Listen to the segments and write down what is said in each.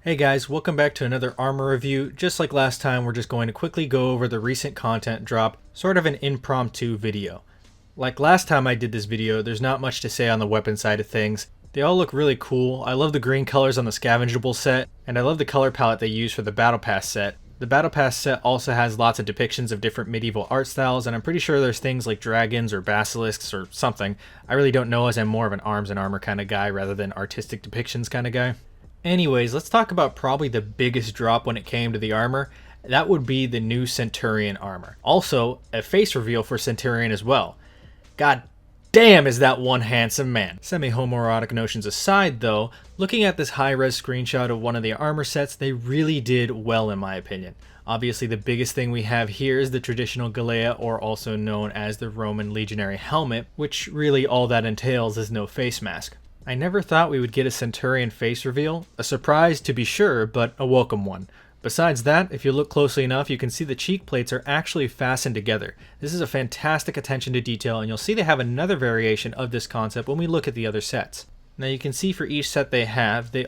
Hey guys, welcome back to another armor review. Just like last time, we're just going to quickly go over the recent content drop, sort of an impromptu video. Like last time I did this video, there's not much to say on the weapon side of things. They all look really cool. I love the green colors on the scavengeable set, and I love the color palette they use for the Battle Pass set. The Battle Pass set also has lots of depictions of different medieval art styles, and I'm pretty sure there's things like dragons or basilisks or something. I really don't know, as I'm more of an arms and armor kind of guy rather than artistic depictions kind of guy. Anyways, let's talk about probably the biggest drop when it came to the armor. That would be the new Centurion armor. Also, a face reveal for Centurion as well. God damn, is that one handsome man. Semi-homoerotic notions aside though, looking at this high-res screenshot of one of the armor sets, they really did well in my opinion. Obviously the biggest thing we have here is the traditional Galea, or also known as the Roman legionary helmet, which really all that entails is no face mask. I never thought we would get a Centurion face reveal, a surprise to be sure, but a welcome one. Besides that, if you look closely enough, you can see the cheek plates are actually fastened together. This is a fantastic attention to detail, and you'll see they have another variation of this concept when we look at the other sets. Now you can see for each set they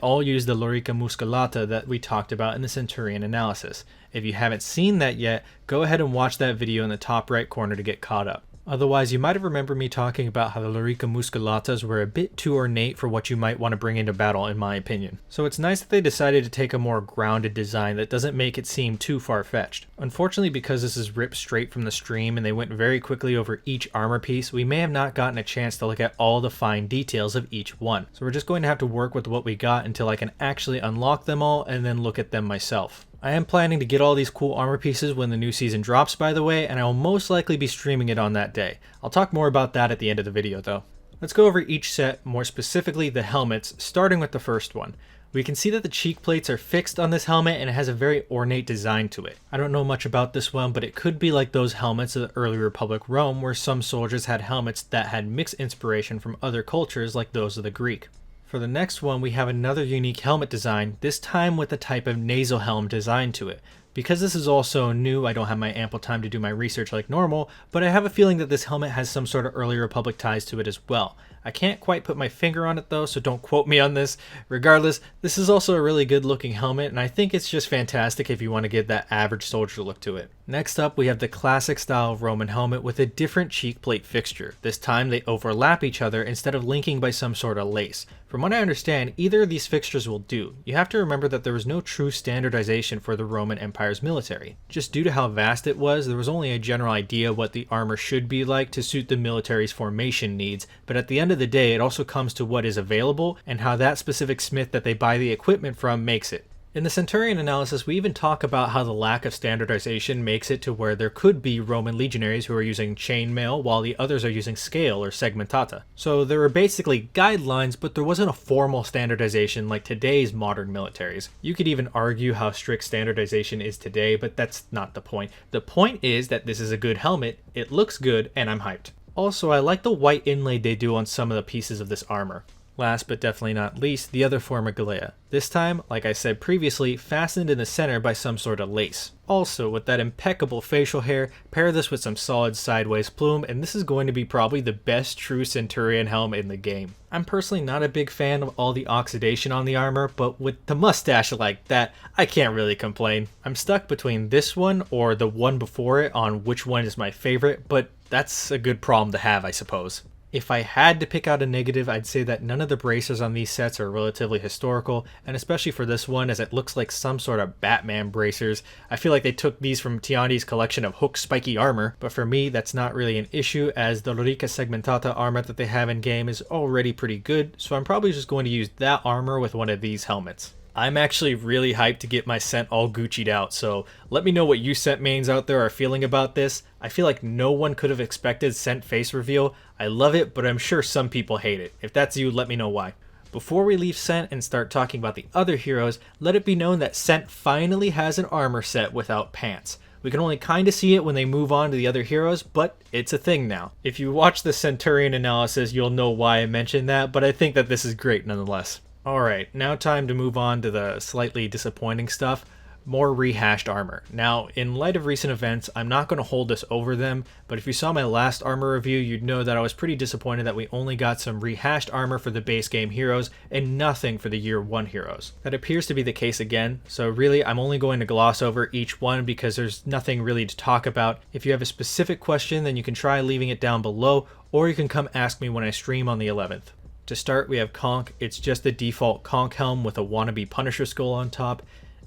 all use the lorica musculata that we talked about in the Centurion analysis. If you haven't seen that yet, go ahead and watch that video in the top right corner to get caught up. Otherwise, you might have remembered me talking about how the lorica musculatas were a bit too ornate for what you might want to bring into battle, in my opinion. So it's nice that they decided to take a more grounded design that doesn't make it seem too far-fetched. Unfortunately, because this is ripped straight from the stream and they went very quickly over each armor piece, we may have not gotten a chance to look at all the fine details of each one. So we're just going to have to work with what we got until I can actually unlock them all and then look at them myself. I am planning to get all these cool armor pieces when the new season drops, by the way, and I will most likely be streaming it on that day. I'll talk more about that at the end of the video though. Let's go over each set, more specifically the helmets, starting with the first one. We can see that the cheek plates are fixed on this helmet and it has a very ornate design to it. I don't know much about this one, but it could be like those helmets of the early Republic Rome where some soldiers had helmets that had mixed inspiration from other cultures like those of the Greek. For the next one, we have another unique helmet design, this time with a type of nasal helm design to it. Because this is also new, I don't have my ample time to do my research like normal, but I have a feeling that this helmet has some sort of early Republic ties to it as well. I can't quite put my finger on it though, so don't quote me on this. Regardless, this is also a really good looking helmet, and I think it's just fantastic if you want to get that average soldier look to it. Next up, we have the classic style Roman helmet with a different cheek plate fixture. This time they overlap each other instead of linking by some sort of lace. From what I understand, either of these fixtures will do. You have to remember that there was no true standardization for the Roman Empire's military. Just due to how vast it was, there was only a general idea what the armor should be like to suit the military's formation needs, but at the end of the day, it also comes to what is available and how that specific smith that they buy the equipment from makes it. In the Centurion analysis, we even talk about how the lack of standardization makes it to where there could be Roman legionaries who are using chainmail while the others are using scale or segmentata. So there were basically guidelines, but there wasn't a formal standardization like today's modern militaries. You could even argue how strict standardization is today, but that's not the point. The point is that this is a good helmet, it looks good, and I'm hyped. Also, I like the white inlay they do on some of the pieces of this armor. Last but definitely not least, the other form of Galea. This time, like I said previously, fastened in the center by some sort of lace. Also, with that impeccable facial hair, pair this with some solid sideways plume, and this is going to be probably the best true Centurion helm in the game. I'm personally not a big fan of all the oxidation on the armor, but with the mustache like that, I can't really complain. I'm stuck between this one or the one before it on which one is my favorite, but that's a good problem to have, I suppose. If I had to pick out a negative, I'd say that none of the bracers on these sets are relatively historical, and especially for this one as it looks like some sort of Batman bracers. I feel like they took these from Tiandi's collection of hook spiky armor, but for me that's not really an issue as the lorica segmentata armor that they have in game is already pretty good, so I'm probably just going to use that armor with one of these helmets. I'm actually really hyped to get my scent all Gucci'd out, so let me know what you scent mains out there are feeling about this. I feel like no one could have expected scent face reveal. I love it, but I'm sure some people hate it. If that's you, let me know why. Before we leave Scent and start talking about the other heroes, let it be known that Scent finally has an armor set without pants. We can only kinda see it when they move on to the other heroes, but it's a thing now. If you watch the Centurion analysis, you'll know why I mentioned that, but I think that this is great nonetheless. Alright, now time to move on to the slightly disappointing stuff. more rehashed armor. Now, in light of recent events, I'm not going to hold this over them, but if you saw my last armor review, you'd know that I was pretty disappointed that we only got some rehashed armor for the base game heroes and nothing for the year 1 heroes. That appears to be the case again, so really I'm only going to gloss over each one because there's nothing really to talk about. If you have a specific question, then you can try leaving it down below, or you can come ask me when I stream on the 11th. To start, we have Conk. It's just the default Conk helm with a wannabe Punisher skull on top.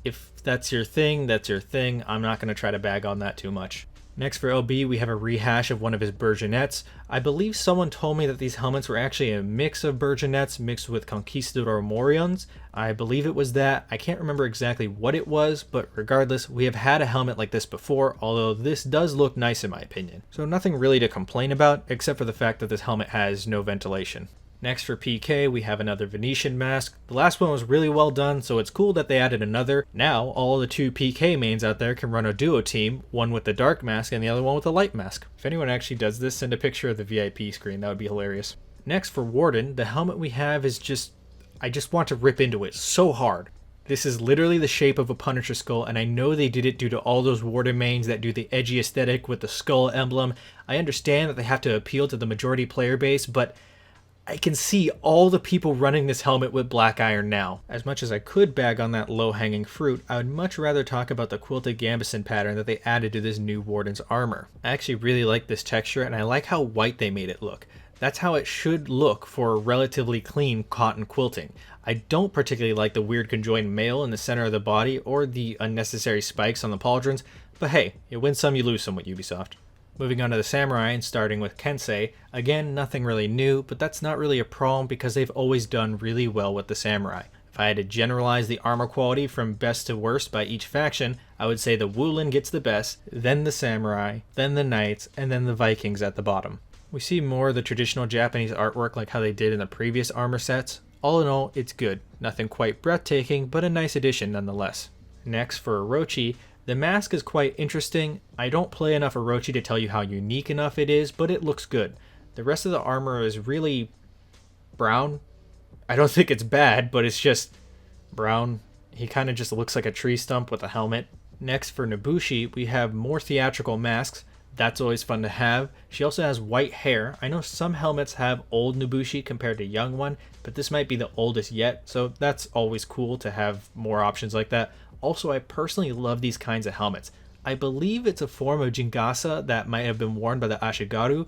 If that's your thing, that's your thing. I'm not going to try to bag on that too much. Next for LB, we have a rehash of one of his Burgeonettes. I believe someone told me that these helmets were actually a mix of Burgeonettes mixed with Conquistador Morions. I believe it was that. I can't remember exactly what it was, but regardless, we have had a helmet like this before, although this does look nice in my opinion. So nothing really to complain about, except for the fact that this helmet has no ventilation. Next for PK, we have another Venetian mask. The last one was really well done, so it's cool that they added another. Now, all the 2 PK mains out there can run a duo team, one with the dark mask and the other one with the light mask. If anyone actually does this, send a picture of the VIP screen, that would be hilarious. Next for Warden, the helmet we have is I just want to rip into it so hard. This is literally the shape of a Punisher skull, and I know they did it due to all those Warden mains that do the edgy aesthetic with the skull emblem. I understand that they have to appeal to the majority player base, but I can see all the people running this helmet with black iron now. As much as I could bag on that low-hanging fruit, I would much rather talk about the quilted gambeson pattern that they added to this new Warden's armor. I actually really like this texture, and I like how white they made it look. That's how it should look for a relatively clean cotton quilting. I don't particularly like the weird conjoined mail in the center of the body or the unnecessary spikes on the pauldrons, but hey, you win some, you lose some with Ubisoft. Moving on to the samurai and starting with Kensei, again nothing really new, but that's not really a problem because they've always done really well with the samurai. If I had to generalize the armor quality from best to worst by each faction, I would say the Wulin gets the best, then the samurai, then the knights, and then the Vikings at the bottom. We see more of the traditional Japanese artwork like how they did in the previous armor sets. All in all, it's good. Nothing quite breathtaking, but a nice addition nonetheless. Next for Orochi, the mask is quite interesting. I don't play enough Orochi to tell you how unique enough it is, but it looks good. The rest of the armor is really brown. I don't think it's bad, but it's just brown. He kind of just looks like a tree stump with a helmet. Next for Nobushi, we have more theatrical masks. That's always fun to have. She also has white hair. I know some helmets have old Nobushi compared to young one, but this might be the oldest yet, so that's always cool to have more options like that. Also, I personally love these kinds of helmets. I believe it's a form of Jingasa that might have been worn by the Ashigaru.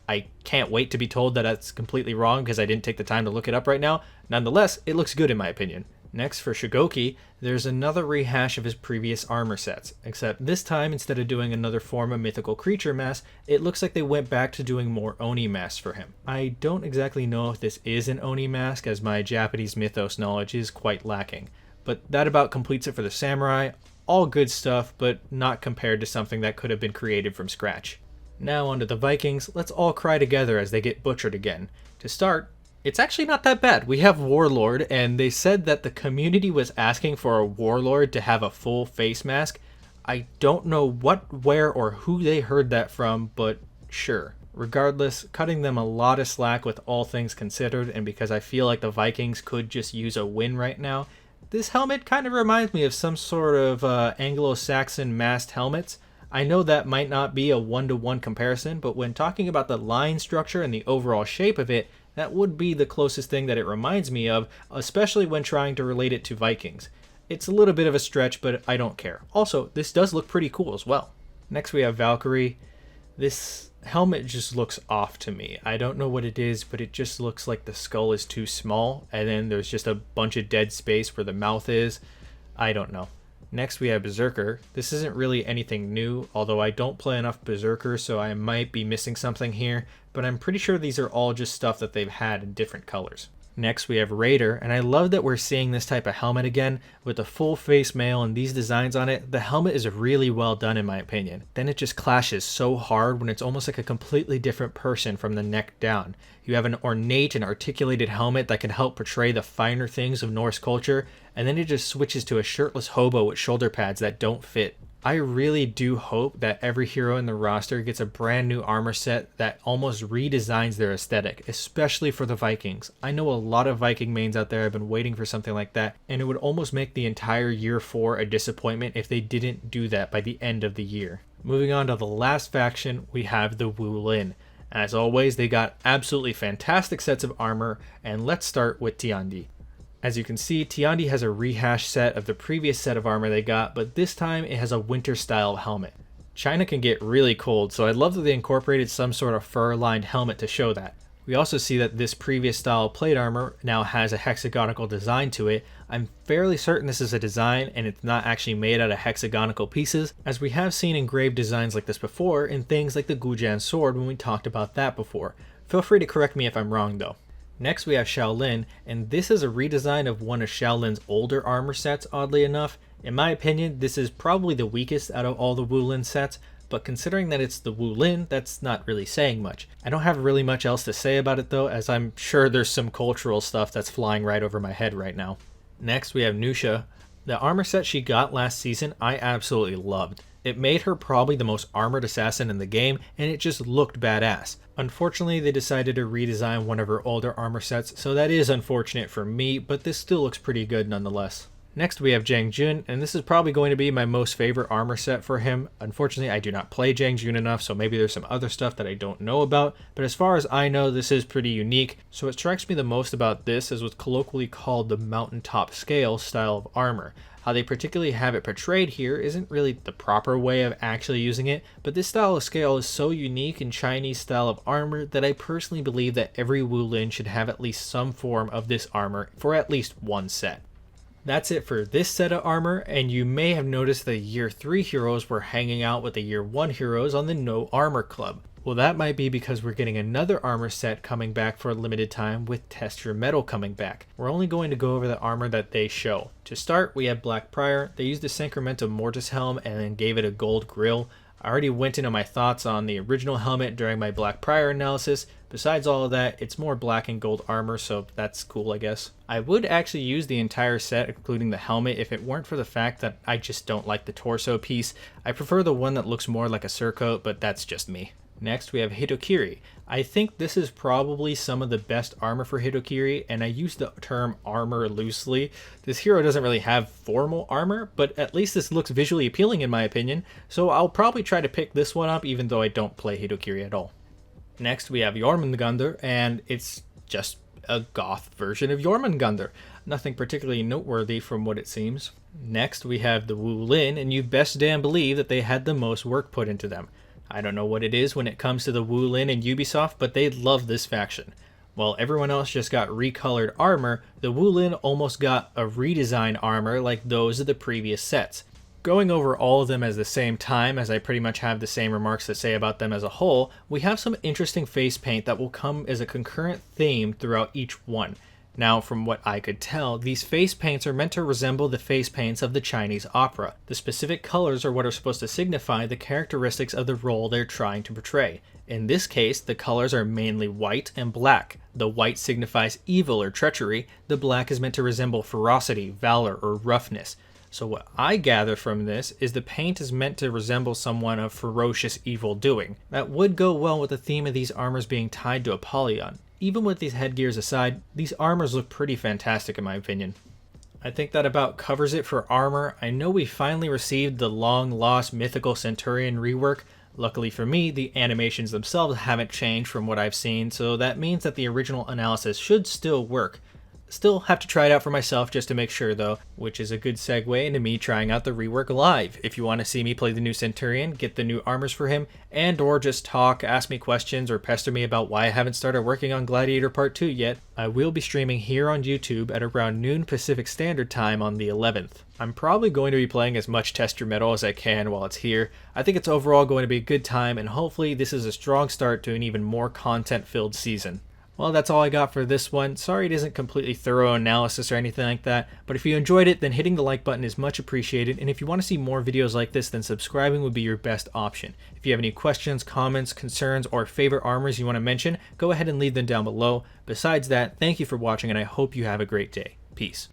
I can't wait to be told that that's completely wrong because I didn't take the time to look it up right now. Nonetheless, it looks good in my opinion. Next for Shigoki, there's another rehash of his previous armor sets, except this time instead of doing another form of mythical creature mask, it looks like they went back to doing more Oni masks for him. I don't exactly know if this is an Oni mask as my Japanese mythos knowledge is quite lacking. But that about completes it for the samurai. All good stuff, but not compared to something that could have been created from scratch. Now onto the Vikings, let's all cry together as they get butchered again. To start, it's actually not that bad. We have Warlord, and they said that the community was asking for a Warlord to have a full face mask. I don't know what, where, or who they heard that from, but sure. Regardless, cutting them a lot of slack with all things considered, and because I feel like the Vikings could just use a win right now, this helmet kind of reminds me of some sort of Anglo-Saxon masked helmets. I know that might not be a one-to-one comparison, but when talking about the line structure and the overall shape of it, that would be the closest thing that it reminds me of, especially when trying to relate it to Vikings. It's a little bit of a stretch, but I don't care. Also, this does look pretty cool as well. Next we have Valkyrie. This helmet just looks off to me. I don't know what it is, but it just looks like the skull is too small, and then there's just a bunch of dead space where the mouth is. I don't know. Next we have Berserker. This isn't really anything new, although I don't play enough Berserker, so I might be missing something here, but I'm pretty sure these are all just stuff that they've had in different colors. Next we have Raider, and I love that we're seeing this type of helmet again with the full face mail and these designs on it. The helmet is really well done in my opinion. Then it just clashes so hard when it's almost like a completely different person from the neck down. You have an ornate and articulated helmet that can help portray the finer things of Norse culture, and then it just switches to a shirtless hobo with shoulder pads that don't fit. I really do hope that every hero in the roster gets a brand new armor set that almost redesigns their aesthetic, especially for the Vikings. I know a lot of Viking mains out there have been waiting for something like that, and it would almost make the entire year 4 a disappointment if they didn't do that by the end of the year. Moving on to the last faction, we have the Wulin. As always, they got absolutely fantastic sets of armor, and let's start with Tiandi. As you can see, Tiandi has a rehash set of the previous set of armor they got, but this time it has a winter style helmet. China can get really cold, so I love that they incorporated some sort of fur-lined helmet to show that. We also see that this previous style plate armor now has a hexagonal design to it. I'm fairly certain this is a design and it's not actually made out of hexagonal pieces, as we have seen engraved designs like this before in things like the Gujian sword when we talked about that before. Feel free to correct me if I'm wrong though. Next we have Shaolin, and this is a redesign of one of Shaolin's older armor sets, oddly enough. In my opinion, this is probably the weakest out of all the Wulin sets, but considering that it's the Wulin, that's not really saying much. I don't have really much else to say about it though, as I'm sure there's some cultural stuff that's flying right over my head right now. Next we have Nusha. The armor set she got last season I absolutely loved. It made her probably the most armored assassin in the game, and it just looked badass. Unfortunately, they decided to redesign one of her older armor sets, so that is unfortunate for me, but this still looks pretty good nonetheless. Next we have Zhang Jun, and this is probably going to be my most favorite armor set for him. Unfortunately, I do not play Zhang Jun enough, so maybe there's some other stuff that I don't know about, but as far as I know, this is pretty unique. So what strikes me the most about this is what's colloquially called the mountaintop scale style of armor. How they particularly have it portrayed here isn't really the proper way of actually using it, but this style of scale is so unique in Chinese style of armor that I personally believe that every Wulin should have at least some form of this armor for at least one set. That's it for this set of armor, and you may have noticed the year 3 heroes were hanging out with the year 1 heroes on the No Armor Club. Well, that might be because we're getting another armor set coming back for a limited time with Test Your Metal coming back. We're only going to go over the armor that they show. To start, we have Black Prior. They used the Sacramento Mortis helm and then gave it a gold grille. I already went into my thoughts on the original helmet during my Black Prior analysis. Besides all of that, it's more black and gold armor, so that's cool, I guess. I would actually use the entire set, including the helmet, if it weren't for the fact that I just don't like the torso piece. I prefer the one that looks more like a surcoat, but that's just me. Next, we have Hitokiri. I think this is probably some of the best armor for Hitokiri, and I use the term armor loosely. This hero doesn't really have formal armor, but at least this looks visually appealing in my opinion, so I'll probably try to pick this one up even though I don't play Hitokiri at all. Next, we have Jormungandr, and it's just a goth version of Jormungandr. Nothing particularly noteworthy from what it seems. Next, we have the Wulin, and you best damn believe that they had the most work put into them. I don't know what it is when it comes to the Wulin and Ubisoft, but they love this faction. While everyone else just got recolored armor, the Wulin almost got a redesigned armor like those of the previous sets. Going over all of them at the same time, as I pretty much have the same remarks to say about them as a whole, we have some interesting face paint that will come as a concurrent theme throughout each one. Now, from what I could tell, these face paints are meant to resemble the face paints of the Chinese opera. The specific colors are what are supposed to signify the characteristics of the role they're trying to portray. In this case, the colors are mainly white and black. The white signifies evil or treachery, the black is meant to resemble ferocity, valor, or roughness. So what I gather from this is the paint is meant to resemble someone of ferocious evil doing. That would go well with the theme of these armors being tied to Apollyon. Even with these headgears aside, these armors look pretty fantastic in my opinion. I think that about covers it for armor. I know we finally received the long-lost Mythical Centurion rework. Luckily for me, the animations themselves haven't changed from what I've seen, so that means that the original analysis should still work. Still have to try it out for myself just to make sure though, which is a good segue into me trying out the rework live. If you want to see me play the new Centurion, get the new armors for him, and or just talk, ask me questions, or pester me about why I haven't started working on Gladiator Part 2 yet, I will be streaming here on YouTube at around noon Pacific Standard Time on the 11th. I'm probably going to be playing as much Test Your Metal as I can while it's here. I think it's overall going to be a good time, and hopefully this is a strong start to an even more content-filled season. Well, that's all I got for this one. Sorry it isn't completely thorough analysis or anything like that, but if you enjoyed it, then hitting the like button is much appreciated, and if you want to see more videos like this, then subscribing would be your best option. If you have any questions, comments, concerns, or favorite armors you want to mention, go ahead and leave them down below. Besides that, thank you for watching, and I hope you have a great day. Peace.